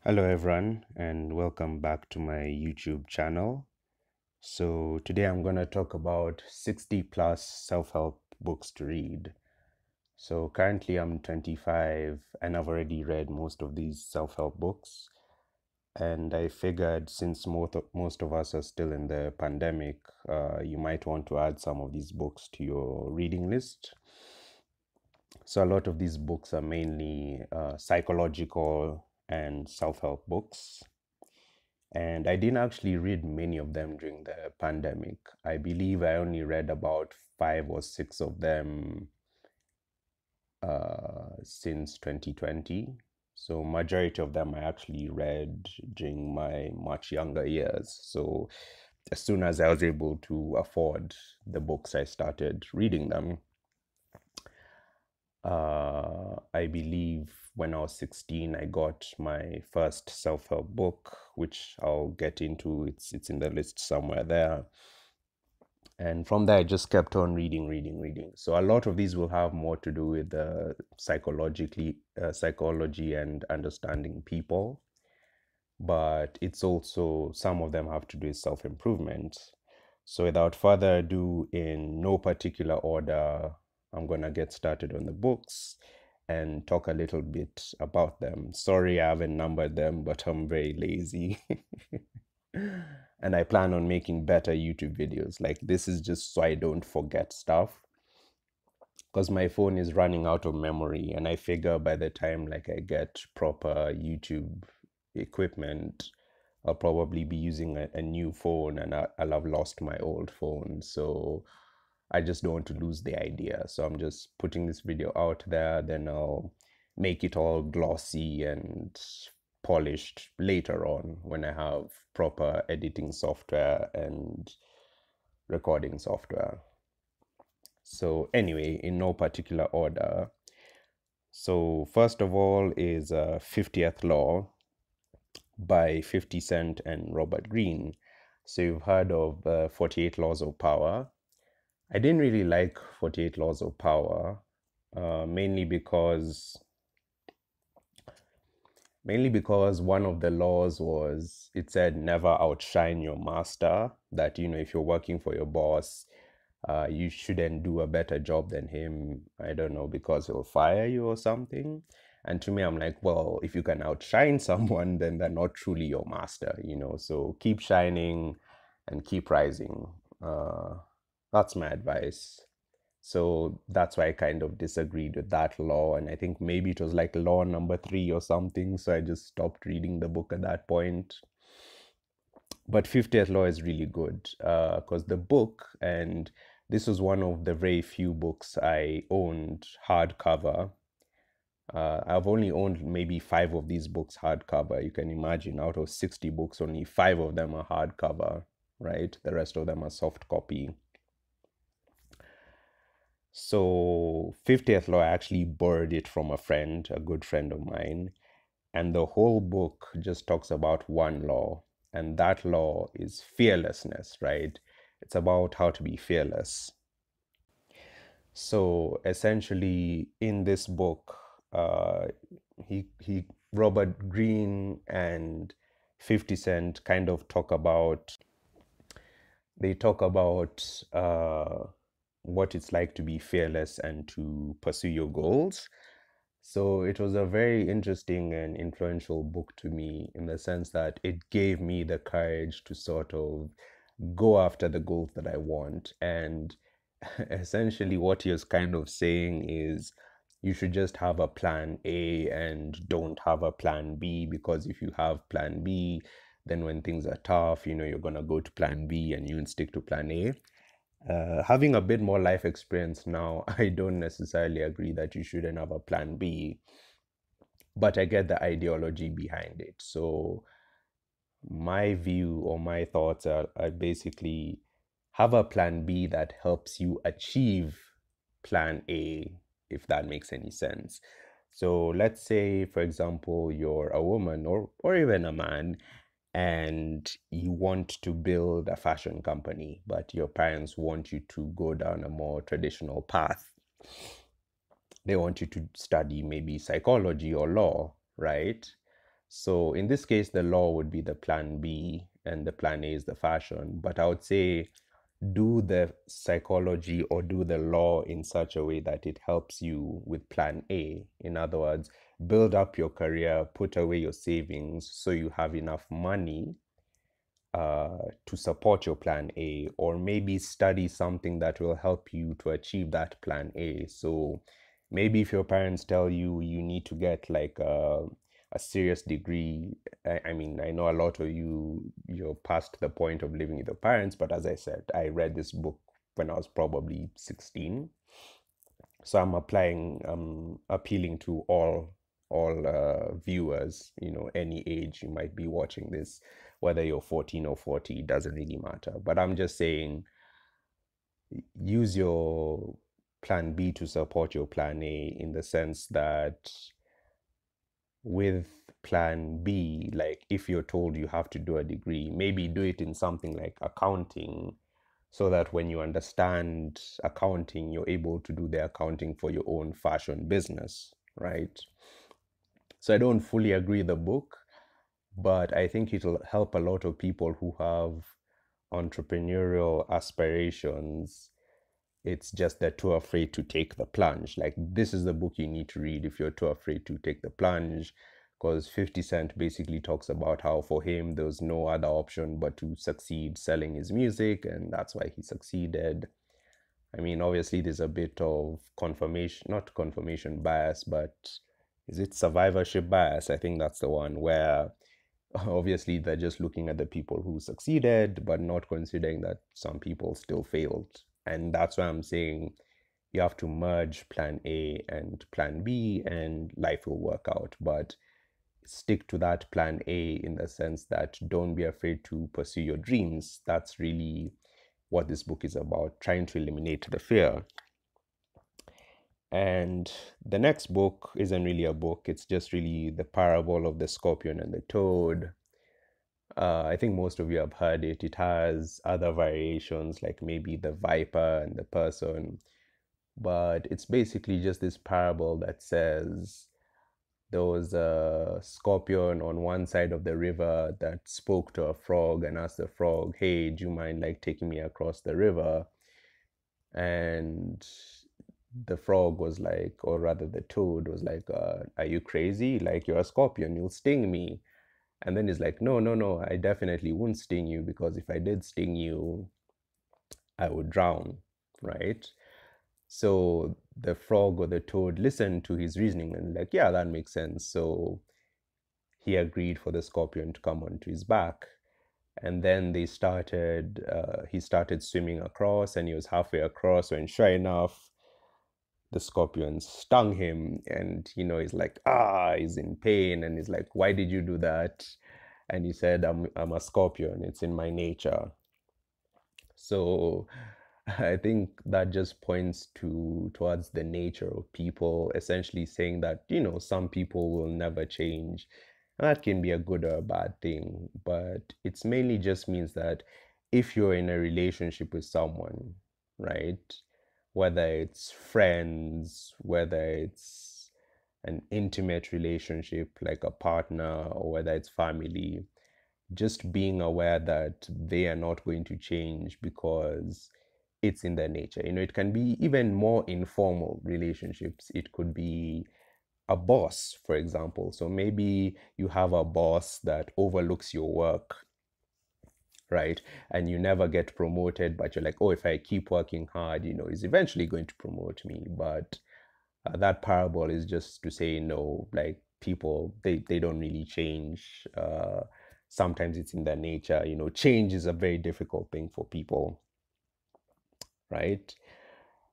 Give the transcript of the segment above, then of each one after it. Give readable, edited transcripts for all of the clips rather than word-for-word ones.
Hello everyone and welcome back to my YouTube channel. So today I'm going to talk about 60 plus self-help books to read. So currently I'm 25 and I've already read most of these self-help books. And I figured since most of us are still in the pandemic, you might want to add some of these books to your reading list. So a lot of these books are mainly psychological and self-help books. And I didn't actually read many of them during the pandemic. I believe I only read about 5 or 6 of them since 2020. So majority of them I actually read during my much younger years. So as soon as I was able to afford the books, I started reading them. I believe when I was 16, I got my first self-help book, which I'll get into. It's in the list somewhere there. And from there, I just kept on reading. So a lot of these will have more to do with psychology and understanding people. But it's also, some of them have to do with self-improvement. So without further ado, in no particular order, I'm going to get started on the books and talk a little bit about them. Sorry, I haven't numbered them, but I'm very lazy. And I plan on making better YouTube videos. Like, this is just so I don't forget stuff. Because my phone is running out of memory, and I figure by the time like I get proper YouTube equipment, I'll probably be using a new phone, and I'll have lost my old phone. So I just don't want to lose the idea. So I'm just putting this video out there, then I'll make it all glossy and polished later on when I have proper editing software and recording software. So anyway, in no particular order. So first of all is 50th Law by 50 Cent and Robert Greene. So you've heard of 48 Laws of Power. I didn't really like 48 Laws of Power, mainly because one of the laws was, it said never outshine your master. That, you know, if you're working for your boss, you shouldn't do a better job than him. I don't know, because he'll fire you or something. And to me, I'm like, well, if you can outshine someone, then they're not truly your master, you know. So keep shining and keep rising. That's my advice. So that's why I kind of disagreed with that law. And I think maybe it was like law number 3 or something. So I just stopped reading the book at that point. But 50th Law is really good because the book, and this was one of the very few books I owned hardcover. I've only owned maybe 5 of these books hardcover. You can imagine, out of 60 books, only 5 of them are hardcover, right? The rest of them are soft copy. So 50th Law, I actually borrowed it from a friend, a good friend of mine. And the whole book just talks about one law. And that law is fearlessness, right? It's about how to be fearless. So essentially, in this book, uh, he Robert Greene and 50 Cent kind of talk about, they talk about what it's like to be fearless and to pursue your goals. So it was a very interesting and influential book to me, in the sense that it gave me the courage to sort of go after the goals that I want. And essentially, what he was kind of saying is you should just have a plan A and don't have a plan B, because if you have plan B, then when things are tough, you know, you're going to go to plan B and you will stick to plan A. Having a bit more life experience now, I don't necessarily agree that you shouldn't have a plan B, but I get the ideology behind it. So my view or my thoughts are basically, have a plan B that helps you achieve plan A, if that makes any sense. So let's say, for example, you're a woman or even a man, and you want to build a fashion company, but your parents want you to go down a more traditional path. They want you to study maybe psychology or law, right? So in this case, the law would be the plan B and the plan A is the fashion. But I would say do the psychology or do the law in such a way that it helps you with plan A. In other words, build up your career, put away your savings so you have enough money to support your plan A, or maybe study something that will help you to achieve that plan A. So maybe if your parents tell you you need to get like a serious degree, I mean, I know a lot of you're past the point of living with your parents, but as I said, I read this book when I was probably 16. So I'm appealing to all viewers, any age you might be watching this, whether you're 14 or 40, it doesn't really matter. But I'm just saying, use your plan B to support your plan A, in the sense that with plan B, like if you're told you have to do a degree, maybe do it in something like accounting, so that when you understand accounting, you're able to do the accounting for your own fashion business, right? So I don't fully agree with the book, but I think it'll help a lot of people who have entrepreneurial aspirations. It's just they're too afraid to take the plunge. Like, this is the book you need to read if you're too afraid to take the plunge, because 50 Cent basically talks about how for him there was no other option but to succeed selling his music, and that's why he succeeded. I mean, obviously there's a bit of confirmation, not confirmation bias, but is it survivorship bias? I think that's the one where obviously they're just looking at the people who succeeded, but not considering that some people still failed. And that's why I'm saying you have to merge plan A and plan B and life will work out. But stick to that plan A, in the sense that don't be afraid to pursue your dreams. That's really what this book is about, trying to eliminate the fear. And the next book isn't really a book, it's just really the parable of the scorpion and the toad. I think most of you have heard it. It has other variations, like maybe the viper and the person, but it's basically just this parable that says there was a scorpion on one side of the river that spoke to a frog and asked the frog, "Hey, do you mind like taking me across the river?" And the frog was like, or rather the toad was like, "Are you crazy? Like, you're a scorpion, you'll sting me." And then he's like, "No, no, no, I definitely wouldn't sting you, because if I did sting you, I would drown," right? So the frog or the toad listened to his reasoning and like, yeah, that makes sense. So he agreed for the scorpion to come onto his back. And then he started swimming across, and he was halfway across when, sure enough, the scorpion stung him. And, he's like, he's in pain. And he's like, "Why did you do that?" And he said, I'm a scorpion. It's in my nature. So I think that just points towards the nature of people, essentially saying that, some people will never change. And that can be a good or a bad thing, but it's mainly just means that if you're in a relationship with someone, right? Whether it's friends, whether it's an intimate relationship like a partner, or whether it's family, just being aware that they are not going to change because it's in their nature. It can be even more informal relationships. It could be a boss, for example. So maybe you have a boss that overlooks your work, right? And you never get promoted, but you're like, "Oh, if I keep working hard, he's eventually going to promote me." But that parable is just to say, no, like, people, they don't really change. Sometimes it's in their nature. Change is a very difficult thing for people, right?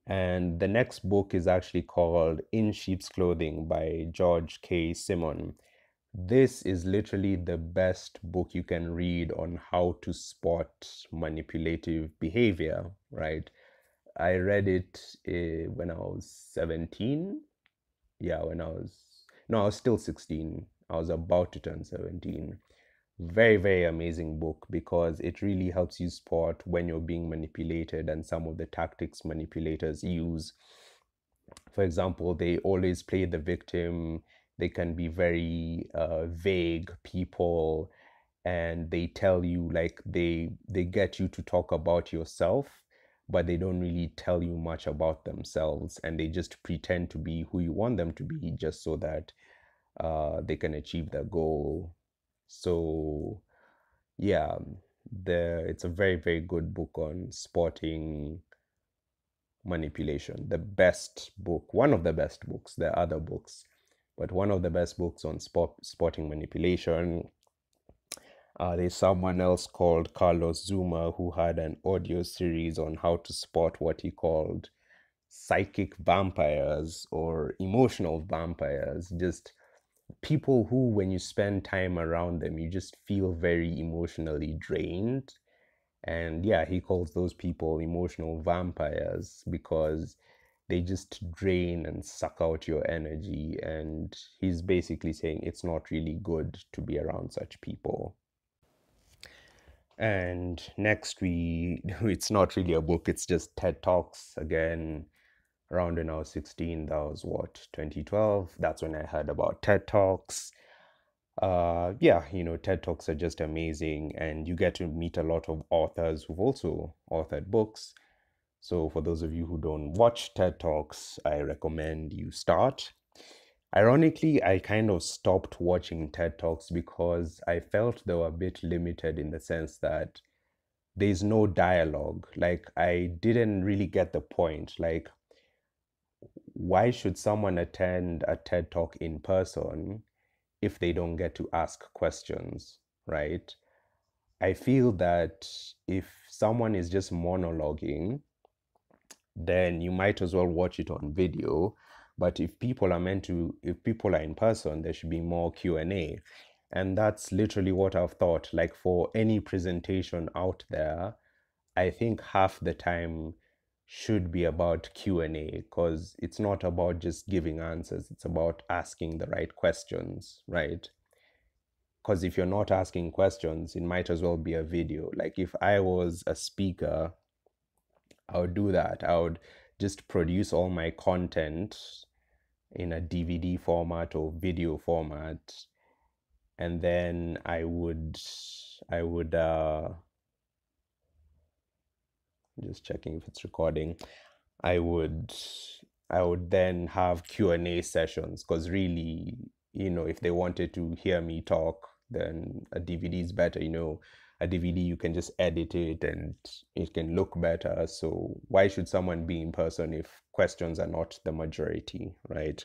And the next book is actually called In Sheep's Clothing by George K. Simon. This is literally the best book you can read on how to spot manipulative behavior, right? I read it when I was 17. Yeah, when I was, no, I was still 16. I was about to turn 17. Very, very amazing book, because it really helps you spot when you're being manipulated and some of the tactics manipulators use. For example, they always play the victim. they can be very vague people, and they tell you, like, they get you to talk about yourself, but they don't really tell you much about themselves, and they just pretend to be who you want them to be just so that they can achieve their goal. So yeah, it's a very, very good book on spotting manipulation. The best book, one of the best books. There are other books, but one of the best books on spotting manipulation. There's someone else called Carlos Zuma who had an audio series on how to spot what he called psychic vampires or emotional vampires. Just people who, when you spend time around them, you just feel very emotionally drained. And yeah, he calls those people emotional vampires because they just drain and suck out your energy. And he's basically saying it's not really good to be around such people. And next, it's not really a book, it's just TED Talks again. Around when I was 16, that was what, 2012? That's when I heard about TED Talks. Yeah, TED Talks are just amazing, and you get to meet a lot of authors who've also authored books. So, for those of you who don't watch TED Talks, I recommend you start. Ironically, I kind of stopped watching TED Talks because I felt they were a bit limited in the sense that there's no dialogue. Like, I didn't really get the point. Like, why should someone attend a TED Talk in person if they don't get to ask questions, right? I feel that if someone is just monologuing, then you might as well watch it on video. But if people are in person, there should be more Q&A. And that's literally what I've thought. Like, for any presentation out there, I think half the time should be about Q&A, because it's not about just giving answers, it's about asking the right questions, right? Because if you're not asking questions, it might as well be a video. Like, if I was a speaker, I would do that. I would just produce all my content in a DVD format or video format, and then I would just checking if it's recording. I would I would then have Q&A sessions, because really, if they wanted to hear me talk, then a DVD is better. A DVD, you can just edit it and it can look better. So why should someone be in person if questions are not the majority, right?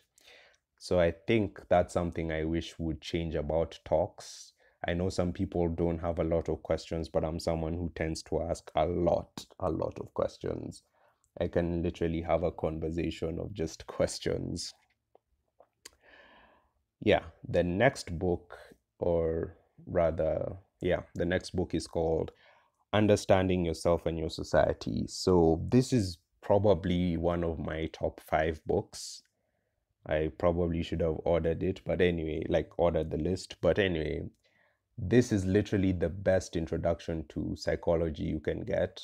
So I think that's something I wish would change about talks. I know some people don't have a lot of questions, but I'm someone who tends to ask a lot of questions. I can literally have a conversation of just questions. Yeah, the next book, or rather, yeah, the next book is called Understanding Yourself and Your Society. So this is probably one of my top 5 books. I probably should have ordered it, but anyway, like ordered the list. But anyway, this is literally the best introduction to psychology you can get.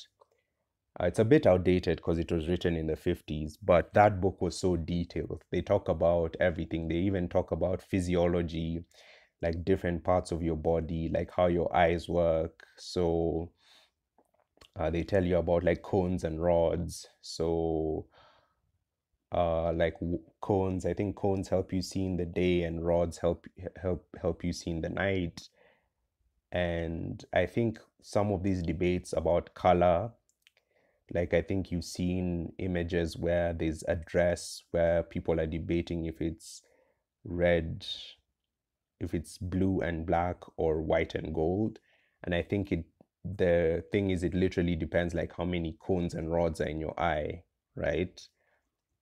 It's a bit outdated because it was written in the 50s, but that book was so detailed. They talk about everything. They even talk about physiology, like different parts of your body, like how your eyes work. So they tell you about like cones and rods. So like cones, I think cones help you see in the day, and rods help you see in the night. And I think some of these debates about color, like, I think you've seen images where there's a dress where people are debating if it's red, if it's blue and black, or white and gold. And I think the thing is, it literally depends, like, how many cones and rods are in your eye, right?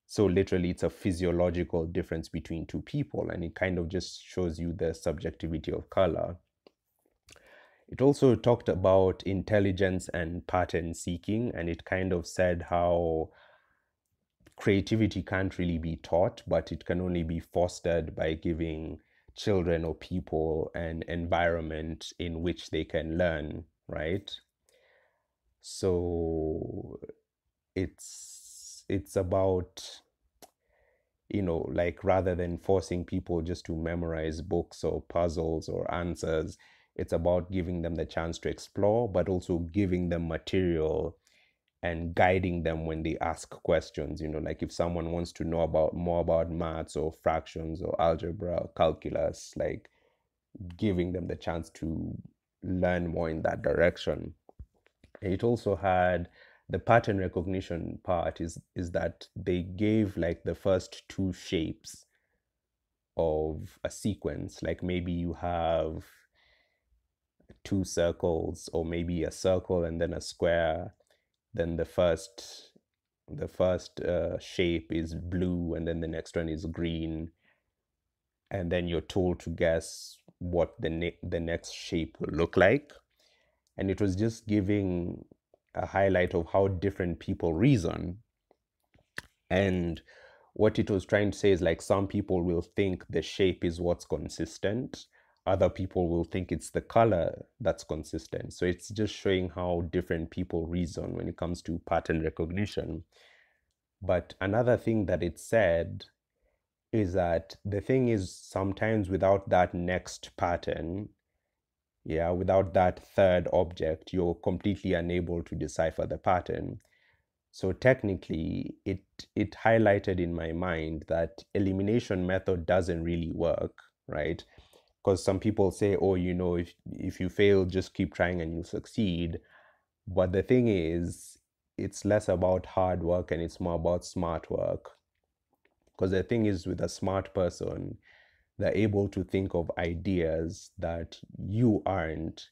So literally, it's a physiological difference between two people, and it kind of just shows you the subjectivity of color. It also talked about intelligence and pattern seeking, and it kind of said how creativity can't really be taught, but it can only be fostered by giving children or people an environment in which they can learn, right? So it's about like rather than forcing people just to memorize books or puzzles or answers, it's about giving them the chance to explore, but also giving them material and guiding them when they ask questions. Like if someone wants to know about more about maths or fractions or algebra or calculus, like giving them the chance to learn more in that direction. It also had the pattern recognition part is that they gave like the first two shapes of a sequence. Like maybe you have two circles, or maybe a circle and then a square. Then the first shape is blue, and then the next one is green, and then you're told to guess what the next shape will look like. And it was just giving a highlight of how different people reason. And what it was trying to say is like some people will think the shape is what's consistent, other people will think it's the color that's consistent. So it's just showing how different people reason when it comes to pattern recognition. But another thing that it said is that the thing is sometimes without that next pattern, yeah, without that third object, you're completely unable to decipher the pattern. So technically, it highlighted in my mind that elimination method doesn't really work, right? Because some people say, oh, if you fail, just keep trying and you'll succeed. But the thing is, it's less about hard work and it's more about smart work. Because the thing is, with a smart person, they're able to think of ideas that you aren't,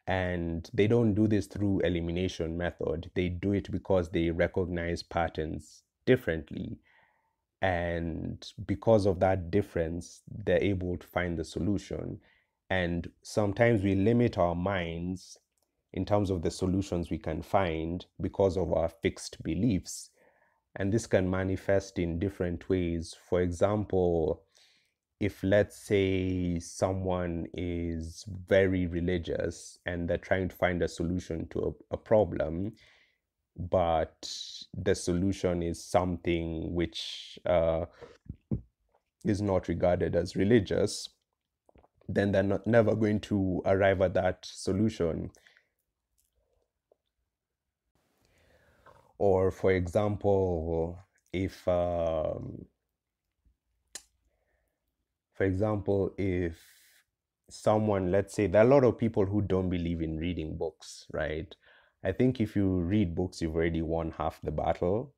and they don't do this through elimination method. They do it because they recognize patterns differently, and because of that difference they're able to find the solution. And sometimes we limit our minds in terms of the solutions we can find because of our fixed beliefs, and this can manifest in different ways. For example, if let's say someone is very religious and they're trying to find a solution to a problem, but the solution is something which is not regarded as religious, then they're never going to arrive at that solution. Or, for example, if if someone, let's say, there are a lot of people who don't believe in reading books, right? I think if you read books, you've already won half the battle.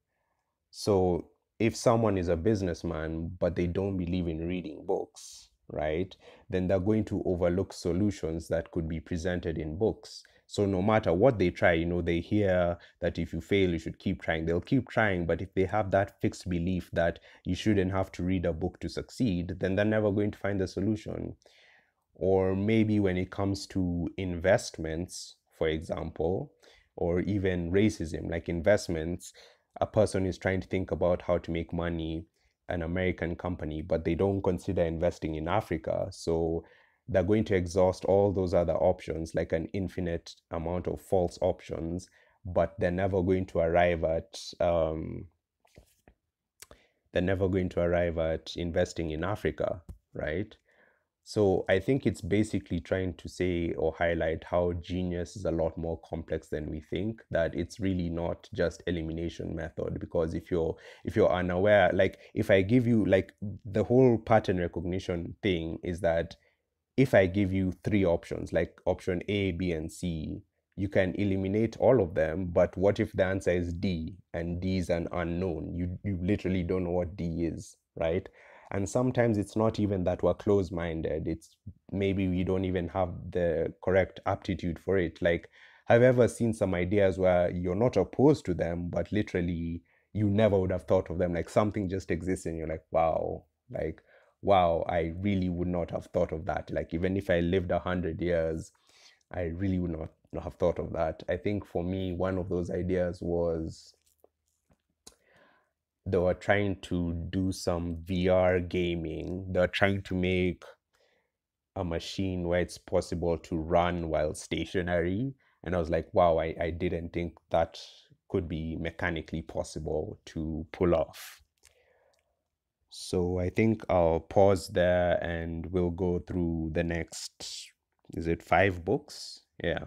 So if someone is a businessman, but they don't believe in reading books, right, then they're going to overlook solutions that could be presented in books. So no matter what they try, they hear that if you fail, you should keep trying. They'll keep trying, but if they have that fixed belief that you shouldn't have to read a book to succeed, then they're never going to find the solution. Or maybe when it comes to investments, for example, or even racism, like investments, a person is trying to think about how to make money, an American company, but they don't consider investing in Africa. So they're going to exhaust all those other options, like an infinite amount of false options, but they're never going to arrive at investing in Africa, right? So I think it's basically trying to say or highlight how genius is a lot more complex than we think, that it's really not just elimination method. Because if you're unaware, like if I give you, like, the whole pattern recognition thing is that if I give you three options, like option A, B, and C, you can eliminate all of them. But what if the answer is D and D is an unknown? You literally don't know what D is, right? And sometimes it's not even that we're closed-minded. It's maybe we don't even have the correct aptitude for it. Like, have you ever seen some ideas where you're not opposed to them, but literally you never would have thought of them? Like something just exists and you're like, wow, like, wow, I really would not have thought of that. Like even if I lived 100 years, I really would not have thought of that. I think for me, one of those ideas was they were trying to do some VR gaming. They were trying to make a machine where it's possible to run while stationary. And I was like, wow, I didn't think that could be mechanically possible to pull off. So I think I'll pause there and we'll go through the next, is it 5 books? Yeah.